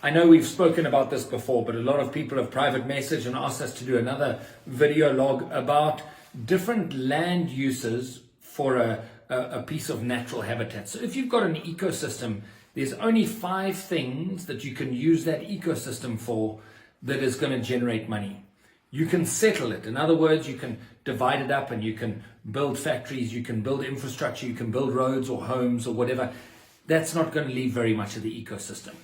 I know we've spoken about this before, but a lot of people have private messaged and asked us to do another video log about different land uses for a piece of natural habitat. So if you've got an ecosystem, there's only 5 things that you can use that ecosystem for that is going to generate money. You can settle it. In other words, you can divide it up and you can build factories, you can build infrastructure, you can build roads or homes or whatever. That's not going to leave very much of the ecosystem.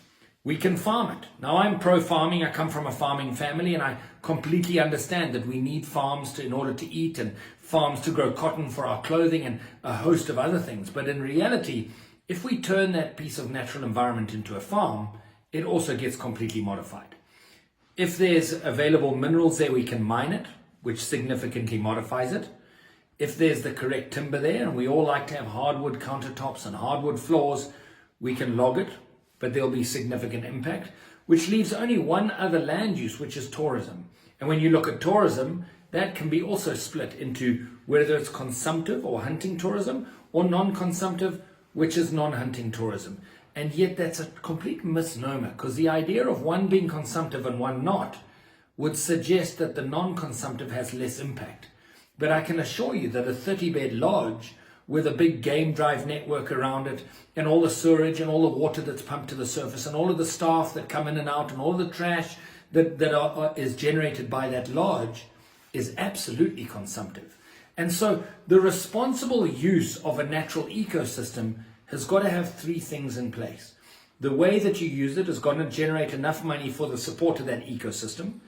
We can farm it. Now, I'm pro-farming. I come from a farming family and I completely understand that we need farms in order to eat, and farms to grow cotton for our clothing and a host of other things. But in reality, if we turn that piece of natural environment into a farm, it also gets completely modified. If there's available minerals there, we can mine it, which significantly modifies it. If there's the correct timber there, and we all like to have hardwood countertops and hardwood floors, we can log it, but there'll be significant impact, which leaves only one other land use, which is tourism. And when you look at tourism, that can be also split into whether it's consumptive or hunting tourism, or non-consumptive, which is non-hunting tourism. And yet that's a complete misnomer, because the idea of one being consumptive and one not would suggest that the non-consumptive has less impact. But I can assure you that a 30-bed lodge with a big game drive network around it, and all the sewerage and all the water that's pumped to the surface, and all of the staff that come in and out, and all the trash that is generated by that lodge, is absolutely consumptive. And so the responsible use of a natural ecosystem has got to have 3 things in place. The way that you use it is going to generate enough money for the support of that ecosystem.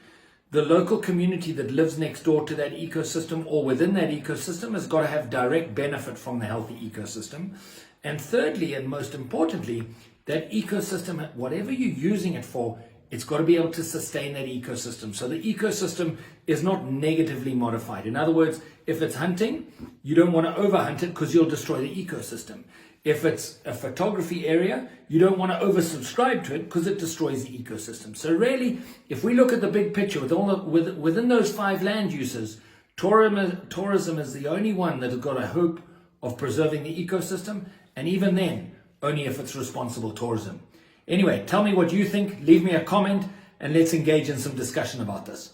The local community that lives next door to that ecosystem or within that ecosystem has got to have direct benefit from the healthy ecosystem. And thirdly, and most importantly, that ecosystem, whatever you're using it for, it's got to be able to sustain that ecosystem. So the ecosystem is not negatively modified. In other words, if it's hunting, you don't want to overhunt it because you'll destroy the ecosystem. If it's a photography area, you don't want to oversubscribe to it because it destroys the ecosystem. So really, if we look at the big picture within those 5 land uses, tourism is the only one that has got a hope of preserving the ecosystem, and even then, only if it's responsible tourism. Anyway, tell me what you think, leave me a comment, and let's engage in some discussion about this.